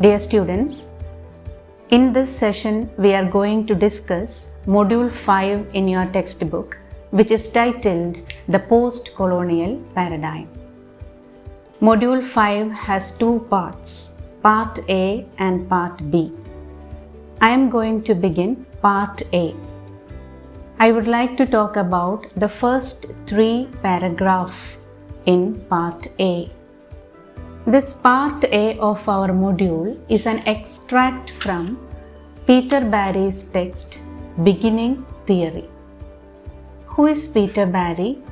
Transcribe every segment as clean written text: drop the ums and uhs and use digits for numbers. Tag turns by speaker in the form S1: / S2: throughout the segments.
S1: Dear students, in this session we are going to discuss Module 5 in your textbook, which is titled The Postcolonial Paradigm. Module 5 has two parts, Part A and Part B. I am going to begin Part A. I would like to talk about the first 3 paragraphs in Part A. This Part A of our module is an extract from Peter Barry's text, Beginning Theory. Who is Peter Barry?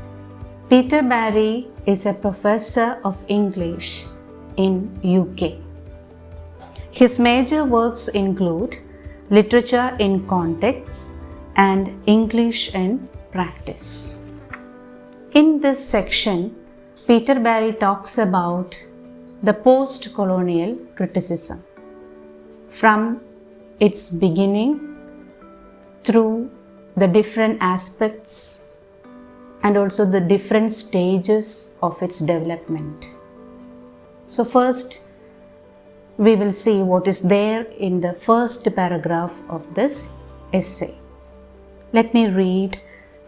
S1: Peter Barry is a professor of English in UK. His major works include Literature in Context and English in Practice. In this section, Peter Barry talks about the post-colonial criticism from its beginning through the different aspects and also the different stages of its development. So first, we will see what is there in the first paragraph of this essay. Let me read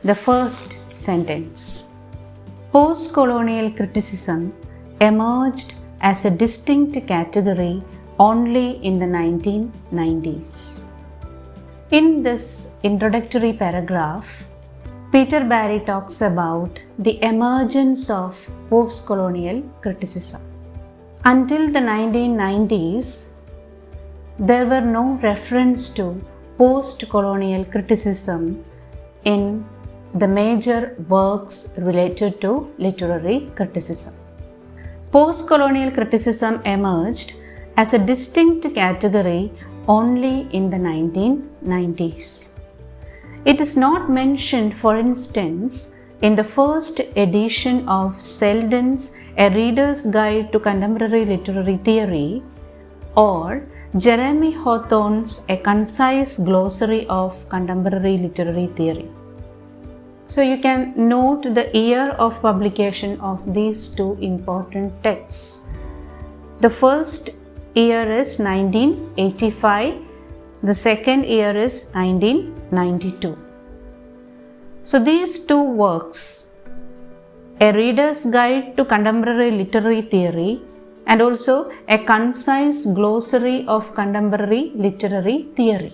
S1: the first sentence. Post-colonial criticism emerged as a distinct category only in the 1990s. In this introductory paragraph, Peter Barry talks about the emergence of post-colonial criticism. Until the 1990s, there were no reference to post-colonial criticism in the major works related to literary criticism. Post-colonial criticism emerged as a distinct category only in the 1990s. It is not mentioned, for instance, in the first edition of Selden's A Reader's Guide to Contemporary Literary Theory or Jeremy Hawthorne's A Concise Glossary of Contemporary Literary Theory. So you can note the year of publication of these two important texts. The first year is 1985, the second year is 1992. So these two works, A Reader's Guide to Contemporary Literary Theory and also A Concise Glossary of Contemporary Literary Theory.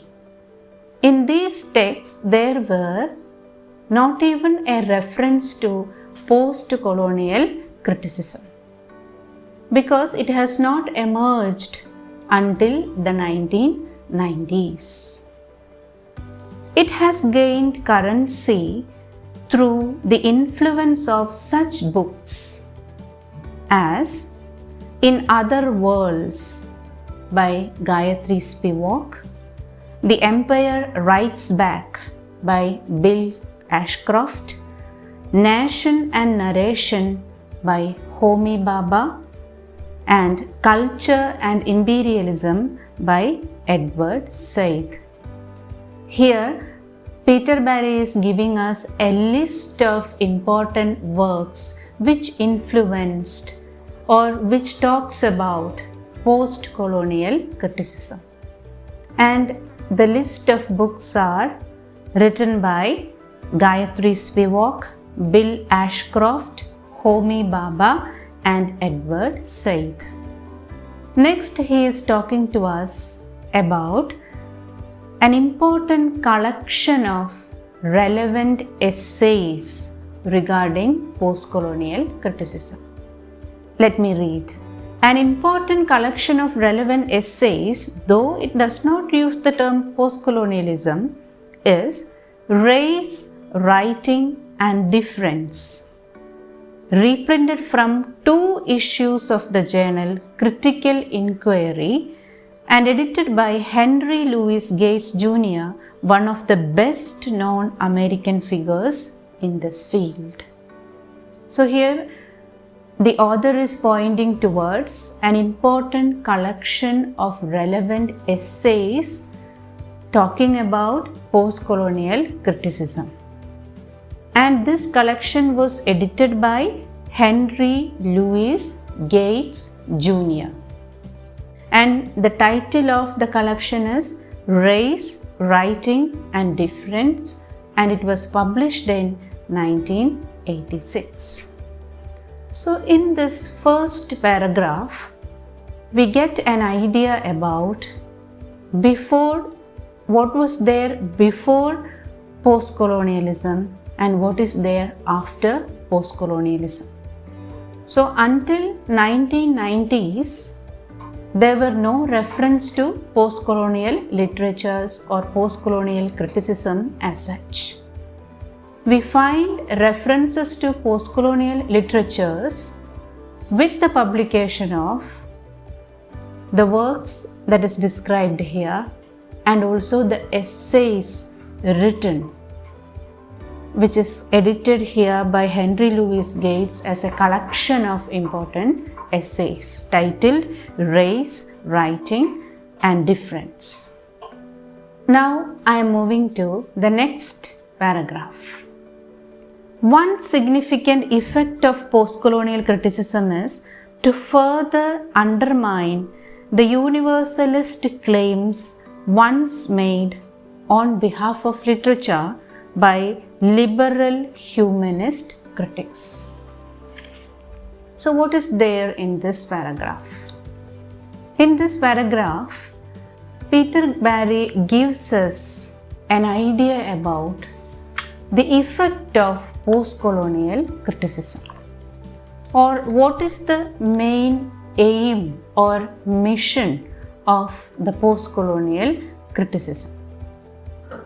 S1: In these texts, there were not even a reference to post-colonial criticism because it has not emerged until the 1990s. It has gained currency through the influence of such books as In Other Worlds by Gayatri Spivak, The Empire Writes Back by Bill Ashcroft, Nation and Narration by Homi Bhabha, and Culture and Imperialism by Edward Said. Here, Peter Barry is giving us a list of important works which influenced or which talks about post-colonial criticism. And the list of books are written by Gayatri Spivak, Bill Ashcroft, Homi Bhabha, and Edward Said. Next, he is talking to us about an important collection of relevant essays regarding post-colonial criticism. Let me read. An important collection of relevant essays, though it does not use the term post-colonialism, is Race, Writing and Difference, reprinted from 2 issues of the journal Critical Inquiry and edited by Henry Louis Gates Jr., one of the best known American figures in this field. So here the author is pointing towards an important collection of relevant essays talking about post-colonial criticism. And this collection was edited by Henry Louis Gates Jr. and the title of the collection is Race, Writing and Difference, and it was published in 1986. So in this first paragraph, we get an idea about what was there before postcolonialism and what is there after postcolonialism. So until 1990s, there were no reference to postcolonial literatures or postcolonial criticism as such. We find references to postcolonial literatures with the publication of the works that is described here and also the essays written, which is edited here by Henry Louis Gates as a collection of important essays titled Race, Writing and Difference. Now I am moving to the next paragraph. One significant effect of postcolonial criticism is to further undermine the universalist claims once made on behalf of literature by liberal humanist critics. So what is there in this paragraph? In this paragraph, Peter Barry gives us an idea about the effect of postcolonial criticism, or what is the main aim or mission of the postcolonial criticism.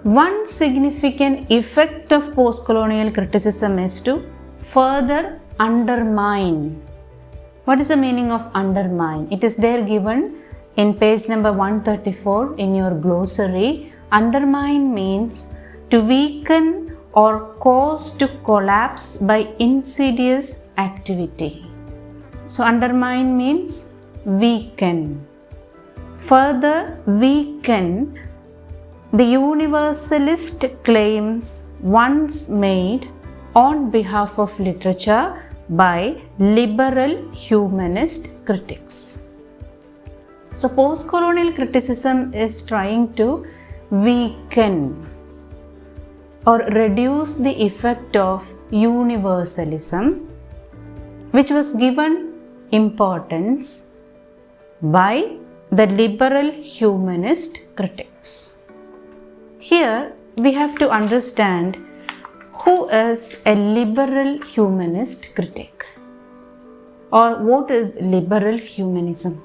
S1: One significant effect of postcolonial criticism is to further undermine. What is the meaning of undermine? It is there given in page number 134 in your glossary. Undermine means to weaken or cause to collapse by insidious activity. So undermine means weaken. Further weaken the universalist claims once made on behalf of literature by liberal humanist critics. So postcolonial criticism is trying to weaken or reduce the effect of universalism, which was given importance by the liberal humanist critics. Here we have to understand who is a liberal humanist critic, or what is liberal humanism.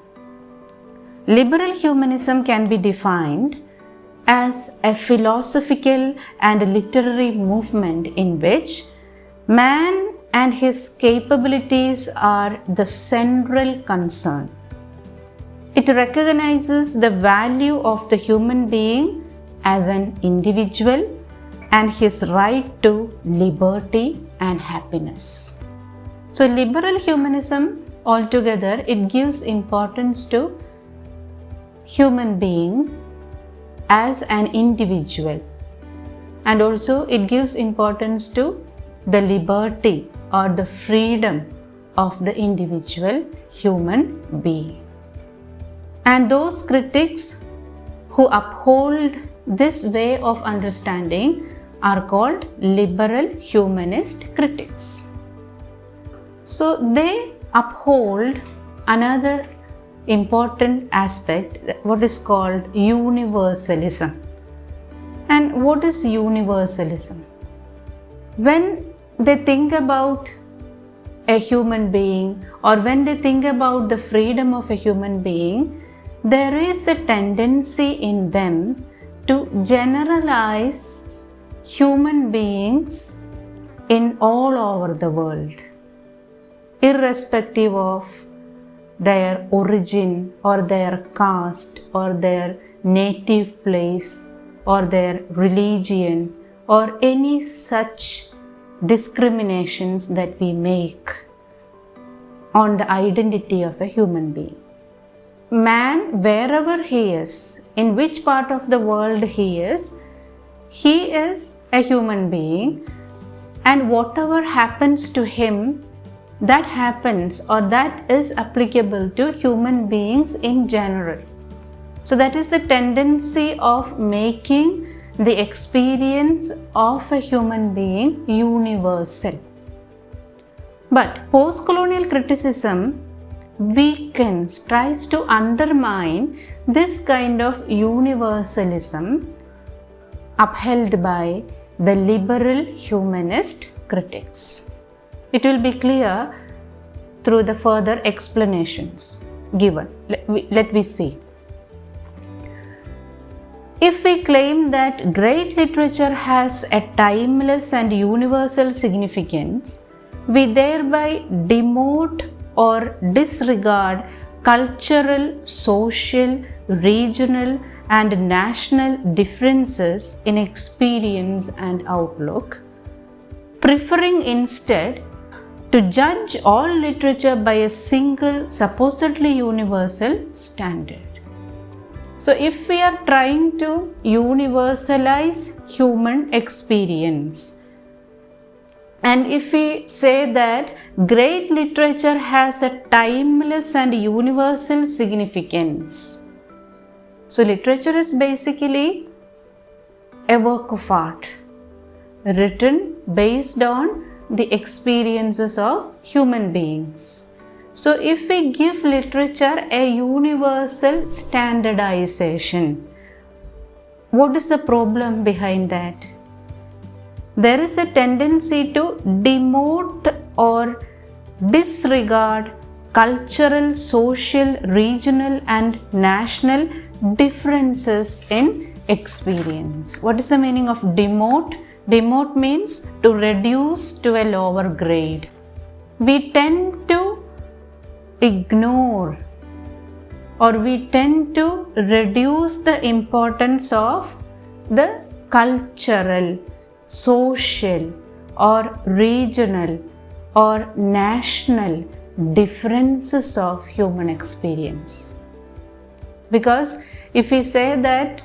S1: Liberal humanism can be defined as a philosophical and literary movement in which man and his capabilities are the central concern. It recognizes the value of the human being as an individual and his right to liberty and happiness. So liberal humanism altogether, it gives importance to human being as an individual, and also it gives importance to the liberty or the freedom of the individual human being. And those critics who uphold this way of understanding are called liberal humanist critics. So they uphold another important aspect, what is called universalism. And what is universalism? When they think about a human being, or when they think about the freedom of a human being, there is a tendency in them to generalize human beings in all over the world, irrespective of their origin or their caste or their native place or their religion or any such discriminations that we make on the identity of a human being. Man, wherever he is, in which part of the world he is a human being, and whatever happens to him that happens or that is applicable to human beings in general. So that is the tendency of making the experience of a human being universal. But postcolonial criticism weakens, tries to undermine this kind of universalism upheld by the liberal humanist critics. It will be clear through the further explanations given. Let me see. If we claim that great literature has a timeless and universal significance, we thereby demote or disregard cultural, social, regional, and national differences in experience and outlook, preferring instead to judge all literature by a single, supposedly universal standard. So, if we are trying to universalize human experience, and if we say that great literature has a timeless and universal significance, so literature is basically a work of art written based on the experiences of human beings. So if we give literature a universal standardization, what is the problem behind that? There is a tendency to demote or disregard cultural, social, regional, and national differences in experience. What is the meaning of demote? Demote means to reduce to a lower grade. We tend to ignore or we tend to reduce the importance of the cultural, social, or regional or national differences of human experience. Because if we say that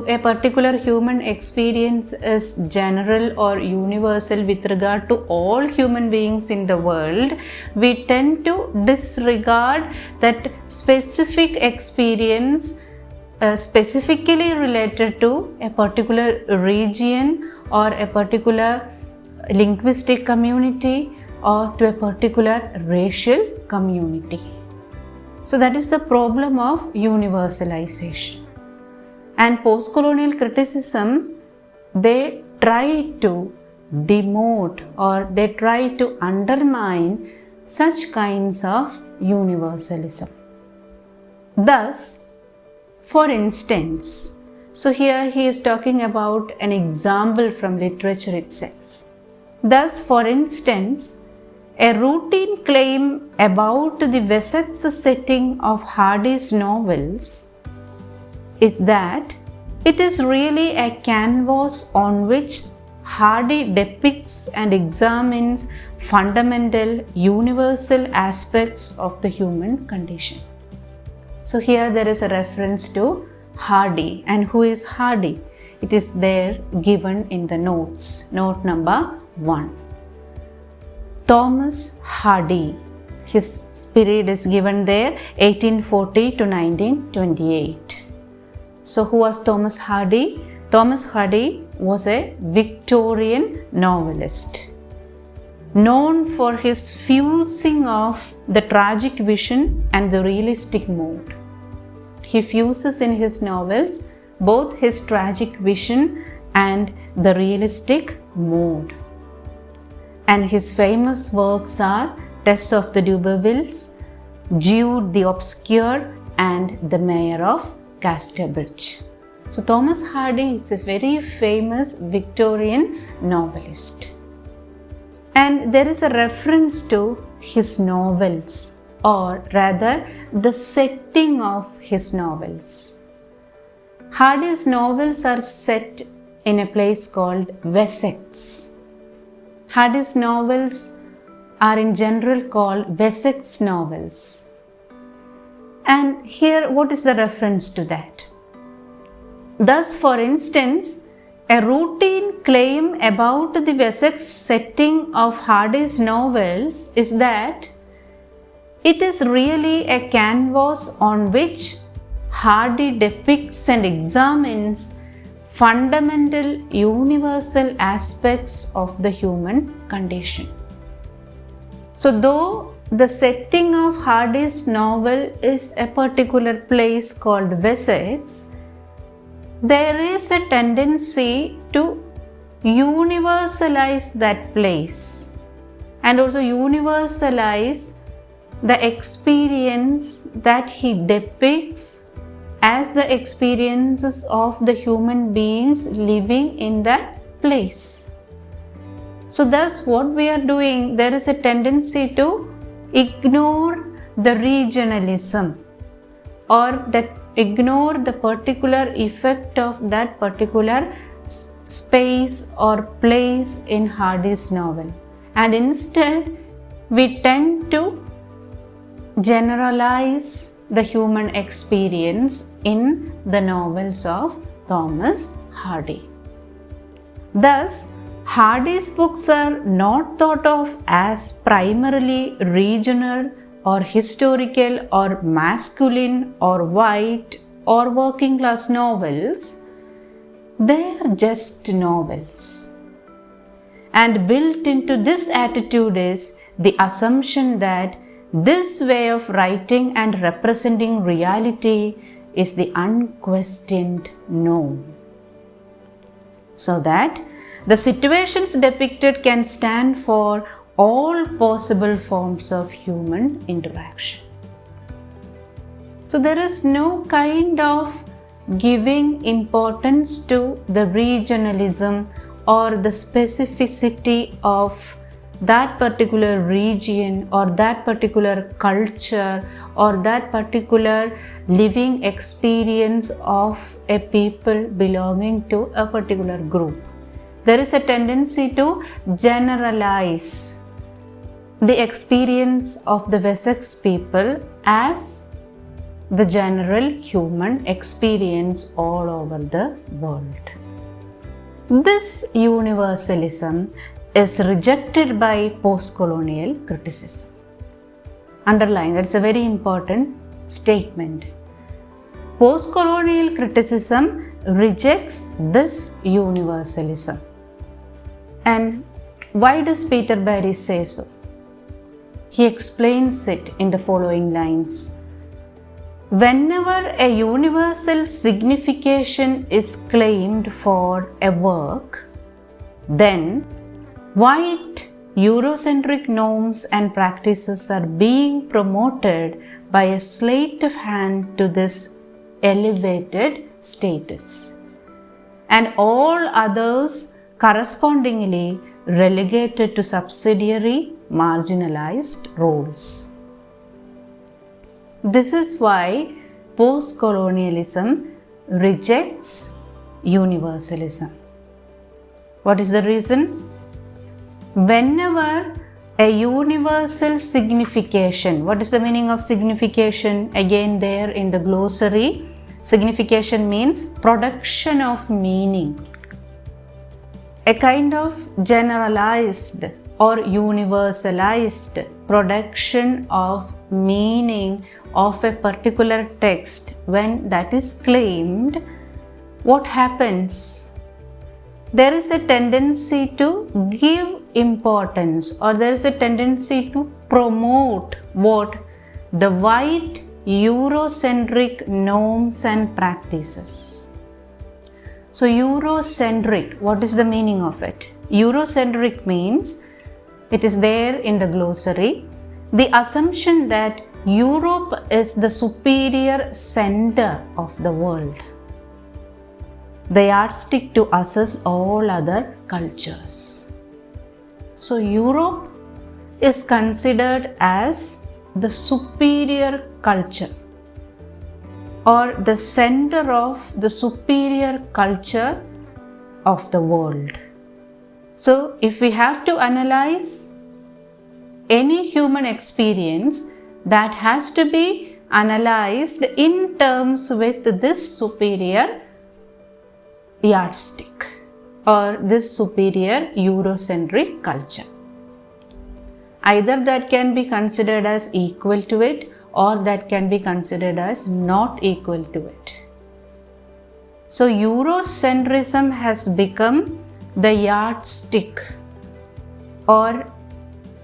S1: a particular human experience is general or universal with regard to all human beings in the world, we tend to disregard that specific experience specifically related to a particular region or a particular linguistic community or to a particular racial community. So that is the problem of universalization. And postcolonial criticism, they try to demote or they try to undermine such kinds of universalism. Thus, for instance, so here he is talking about an example from literature itself. Thus, for instance, a routine claim about the Wessex setting of Hardy's novels is that it is really a canvas on which Hardy depicts and examines fundamental, universal aspects of the human condition. So here there is a reference to Hardy. And who is Hardy? It is there given in the notes. Note number 1. Thomas Hardy. His period is given there 1840 to 1928. So who was Thomas Hardy? Thomas Hardy was a Victorian novelist, known for his fusing of the tragic vision and the realistic mood. He fuses in his novels both his tragic vision and the realistic mood. And his famous works are Tess of the D'Urbervilles, Jude the Obscure, and The Mayor of Casterbridge. So Thomas Hardy is a very famous Victorian novelist. And there is a reference to his novels, or rather the setting of his novels. Hardy's novels are set in a place called Wessex. Hardy's novels are in general called Wessex novels. And here, what is the reference to that? Thus, for instance, A routine claim about the Wessex setting of Hardy's novels is that it is really a canvas on which Hardy depicts and examines fundamental universal aspects of the human condition. So, though the setting of Hardy's novel is a particular place called Wessex, there is a tendency to universalize that place and also universalize the experience that he depicts as the experiences of the human beings living in that place. So thus what we are doing, there is a tendency to ignore the regionalism or that ignore the particular effect of that particular space or place in Hardy's novel, and instead we tend to generalize the human experience in the novels of Thomas Hardy. Thus, Hardy's books are not thought of as primarily regional or historical or masculine or white or working class novels. They are just novels. And built into this attitude is the assumption that this way of writing and representing reality is the unquestioned norm, so that the situations depicted can stand for all possible forms of human interaction. So there is no kind of giving importance to the regionalism or the specificity of that particular region or that particular culture or that particular living experience of a people belonging to a particular group. There is a tendency to generalize the experience of the Wessex people as the general human experience all over the world. This universalism is rejected by postcolonial criticism. Underline, that's a very important statement. Postcolonial criticism rejects this universalism. And why does Peter Barry say so? He explains it in the following lines. Whenever a universal signification is claimed for a work, then white Eurocentric norms and practices are being promoted by a sleight of hand to this elevated status, and all others correspondingly relegated to subsidiary marginalized roles. This is why postcolonialism rejects universalism. What is the reason? Whenever a universal signification, what is the meaning of signification? Again, there in the glossary, signification means production of meaning. A kind of generalized or universalized production of meaning of a particular text. When that is claimed, what happens? There is a tendency to give importance, or there is a tendency to promote what? The white Eurocentric norms and practices. So Eurocentric, what is the meaning of it? Eurocentric means, it is there in the glossary, the assumption that Europe is the superior center of the world, the yardstick to assess all other cultures. So Europe is considered as the superior culture or the center of the superior culture of the world. So if we have to analyze any human experience, that has to be analyzed in terms with this superior yardstick. or this superior Eurocentric culture. Either that can be considered as equal to it, or that can be considered as not equal to it. So Eurocentrism has become the yardstick or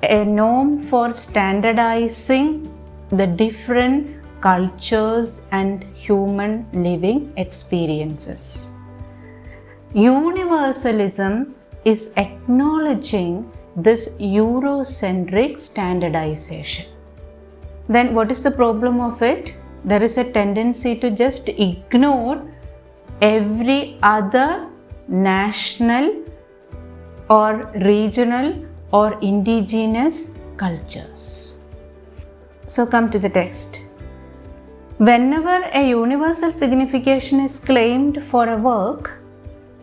S1: a norm for standardizing the different cultures and human living experiences. Universalism is acknowledging this Eurocentric standardization. Then what is the problem of it? There is a tendency to just ignore every other national or regional or indigenous cultures. So come to the text. Whenever a universal signification is claimed for a work,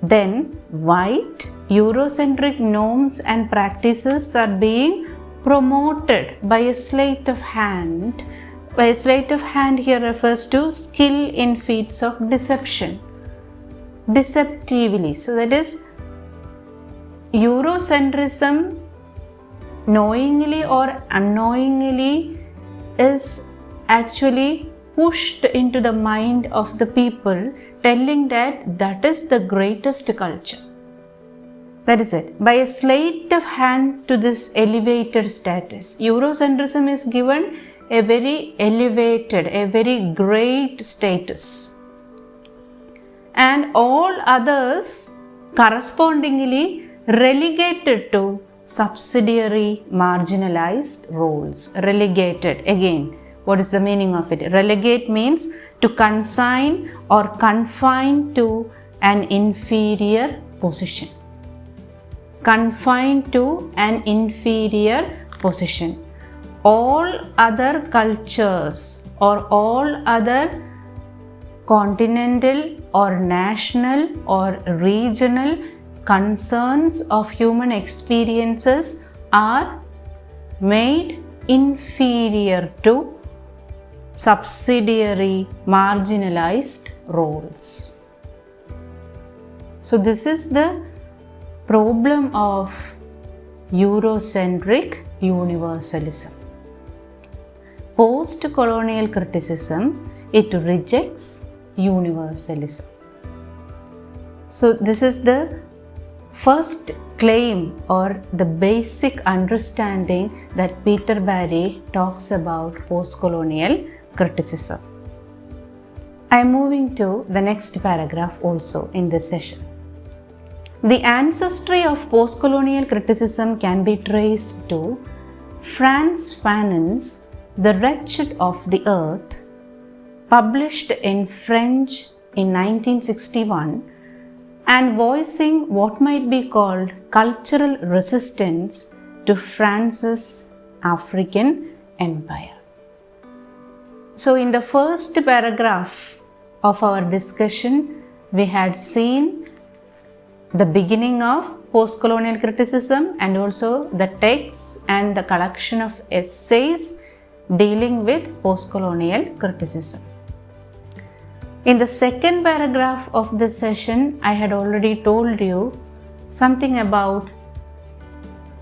S1: then white Eurocentric norms and practices are being promoted by a sleight of hand. By a sleight of hand here refers to skill in feats of deception. Deceptively. So that is, Eurocentrism knowingly or unknowingly is actually pushed into the mind of the people, telling that that is the greatest culture. That is it. By a sleight of hand to this elevated status, Eurocentrism is given a very elevated, a very great status. And all others correspondingly relegated to subsidiary marginalized roles. Relegated, again, what is the meaning of it? Relegate means to consign or confine to an inferior position. Confined to an inferior position. All other cultures or all other continental or national or regional concerns of human experiences are made inferior to subsidiary marginalized roles. So this is the problem of Eurocentric universalism. Post-colonial criticism, it rejects universalism. So this is the first claim or the basic understanding that Peter Barry talks about post-colonial criticism. I am moving to the next paragraph also in this session. The ancestry of post-colonial criticism can be traced to Frantz Fanon's The Wretched of the Earth, published in French in 1961 and voicing what might be called cultural resistance to France's African empire. So in the first paragraph of our discussion, we had seen the beginning of post-colonial criticism and also the texts and the collection of essays dealing with post-colonial criticism. In the second paragraph of this session, I had already told you something about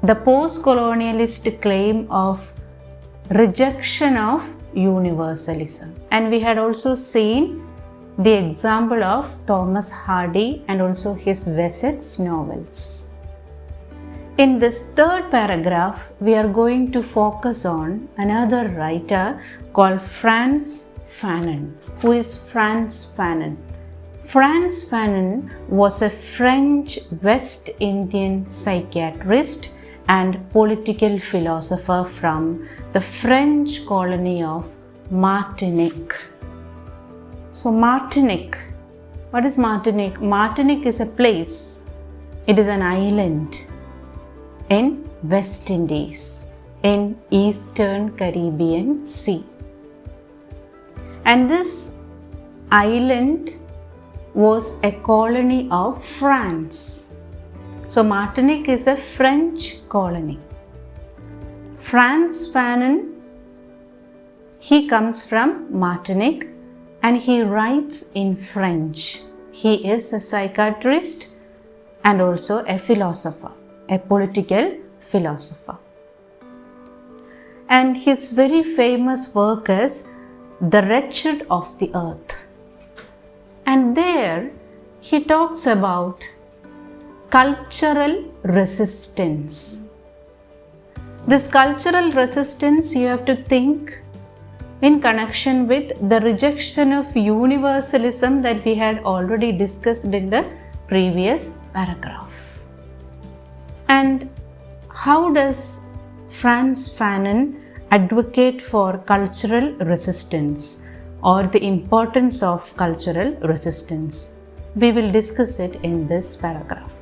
S1: the post-colonialist claim of rejection of universalism. And we had also seen the example of Thomas Hardy and also his Wessex novels. In this third paragraph, we are going to focus on another writer called Frantz Fanon. Who is Frantz Fanon? Frantz Fanon was a French West Indian psychiatrist and political philosopher from the French colony of Martinique. So Martinique, what is Martinique? Martinique is a place, it is an island in West Indies, in Eastern Caribbean Sea. And this island was a colony of France. So Martinique is a French colony. Frantz Fanon, he comes from Martinique and he writes in French. He is a psychiatrist and also a philosopher, a political philosopher. And his very famous work is The Wretched of the Earth. And there he talks about cultural resistance. This cultural resistance you have to think in connection with the rejection of universalism that we had already discussed in the previous paragraph. And how does Frantz Fanon advocate for cultural resistance or the importance of cultural resistance? We will discuss it in this paragraph.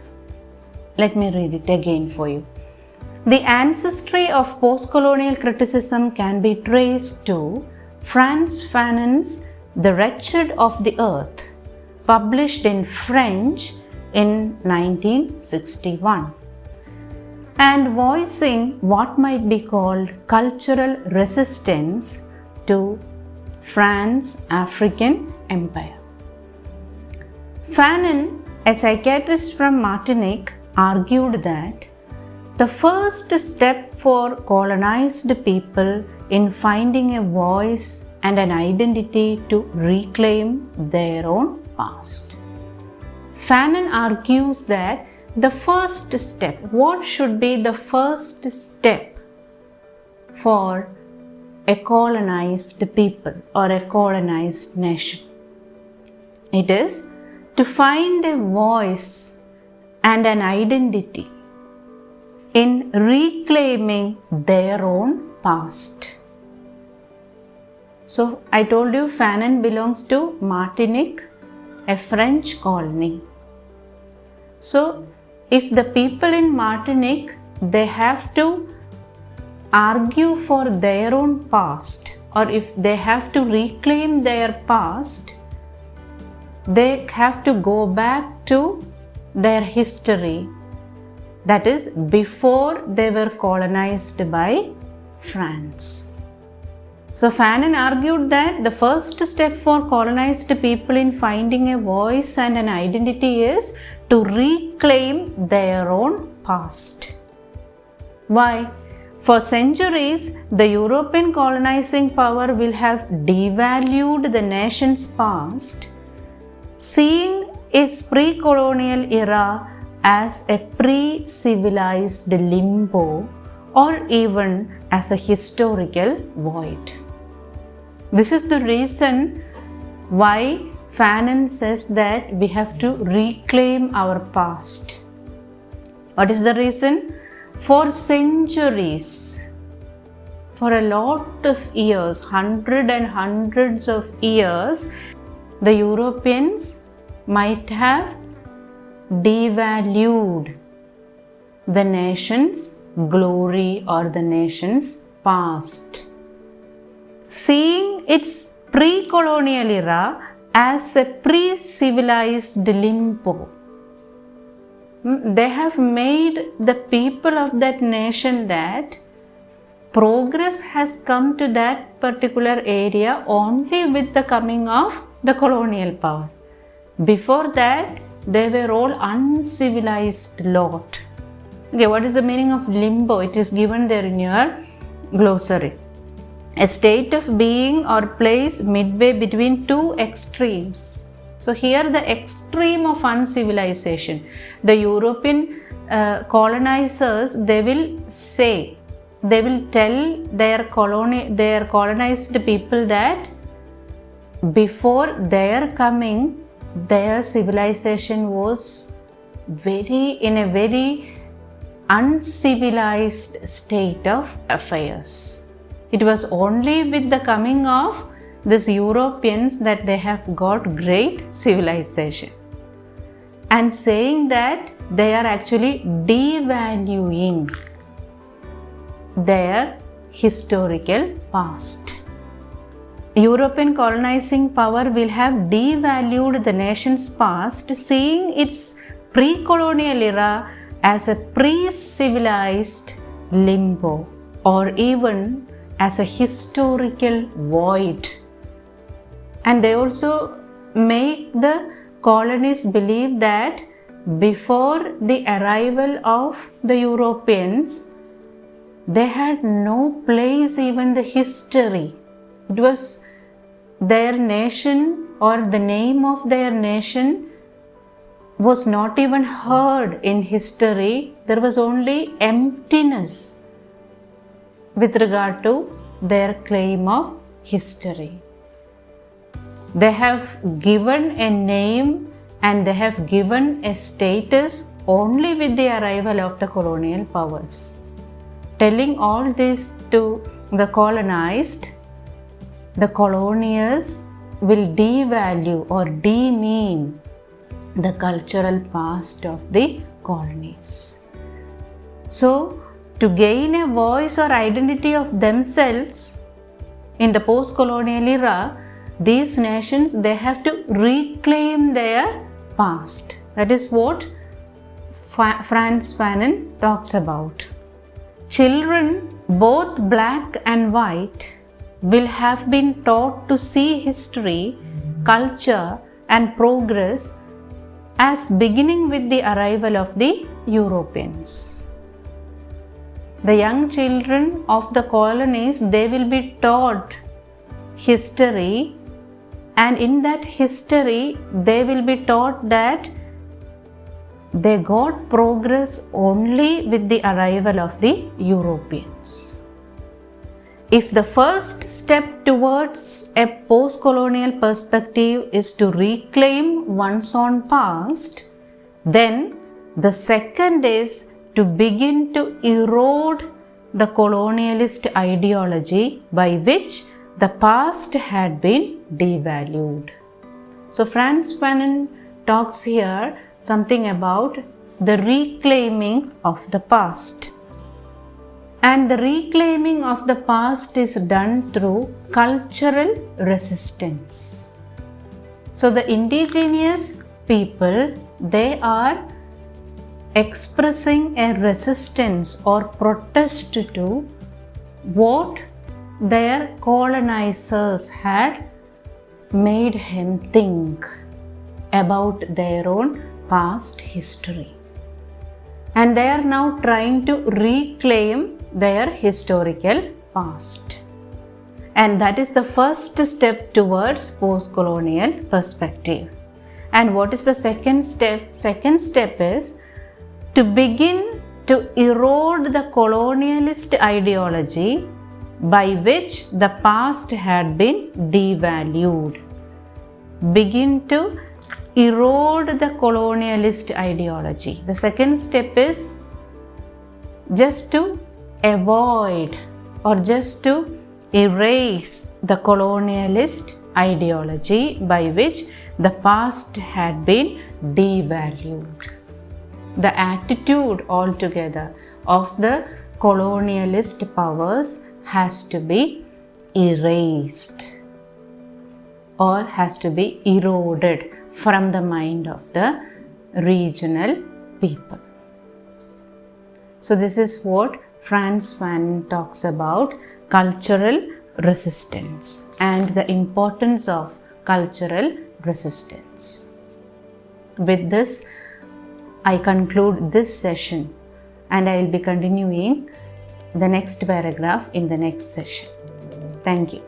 S1: Let me read it again for you. The ancestry of postcolonial criticism can be traced to Frantz Fanon's The Wretched of the Earth, published in French in 1961, and voicing what might be called cultural resistance to France's African empire. Fanon, a psychiatrist from Martinique, argued that the first step for colonized people in finding a voice and an identity to reclaim their own past. Fanon argues that the first step, what should be the first step for a colonized people or a colonized nation? It is to find a voice and an identity in reclaiming their own past. So I told you Fanon belongs to Martinique, a French colony. So if the people in Martinique, they have to argue for their own past, or if they have to reclaim their past, they have to go back to their history, that is before they were colonized by France. So Fanon argued that the first step for colonized people in finding a voice and an identity is to reclaim their own past. Why? For centuries, the European colonizing power will have devalued the nation's past, seeing its pre-colonial era as a pre-civilized limbo or even as a historical void. This is the reason why Fanon says that we have to reclaim our past. What is the reason? For centuries, for a lot of years, hundreds and hundreds of years, the Europeans might have devalued the nation's glory or the nation's past, seeing its pre-colonial era as a pre-civilized limbo. They have made the people of that nation that progress has come to that particular area only with the coming of the colonial power. Before that, they were all uncivilized lot. Okay, what is the meaning of limbo? It is given there in your glossary. A state of being or place midway between two extremes. So here the extreme of uncivilization. The European colonizers, they will say, they will tell their colonized people that before their coming, their civilization was in a very uncivilized state of affairs. It was only with the coming of these Europeans that they have got great civilization. And saying that they are actually devaluing their historical past. European colonizing power will have devalued the nation's past, seeing its pre-colonial era as a pre-civilized limbo or even as a historical void. And they also make the colonies believe that before the arrival of the Europeans, they had no place, even the history. It was their nation, or the name of their nation was not even heard in history. There was only emptiness with regard to their claim of history. They have given a name and they have given a status only with the arrival of the colonial powers. Telling all this to the colonized, the colonials will devalue or demean the cultural past of the colonies. So, to gain a voice or identity of themselves in the post-colonial era, these nations, they have to reclaim their past. That is what Frantz Fanon talks about. Children, both black and white, will have been taught to see history, culture and progress as beginning with the arrival of the Europeans. The young children of the colonies, they will be taught history, and in that history they will be taught that they got progress only with the arrival of the Europeans. If the first step towards a post-colonial perspective is to reclaim one's own past, then the second is to begin to erode the colonialist ideology by which the past had been devalued. So Frantz Fanon talks here something about the reclaiming of the past. And the reclaiming of the past is done through cultural resistance. So the indigenous people, they are expressing a resistance or protest to what their colonizers had made him think about their own past history. And they are now trying to reclaim their historical past. And that is the first step towards post-colonial perspective. And what is the second step? Second step is to begin to erode the colonialist ideology by which the past had been devalued. Begin to erode the colonialist ideology. The second step is just to avoid or just to erase the colonialist ideology by which the past had been devalued. The attitude altogether of the colonialist powers has to be erased or has to be eroded from the mind of the regional people. So this is what Frantz Fanon talks about cultural resistance and the importance of cultural resistance. With this, I conclude this session and I will be continuing the next paragraph in the next session. Thank you.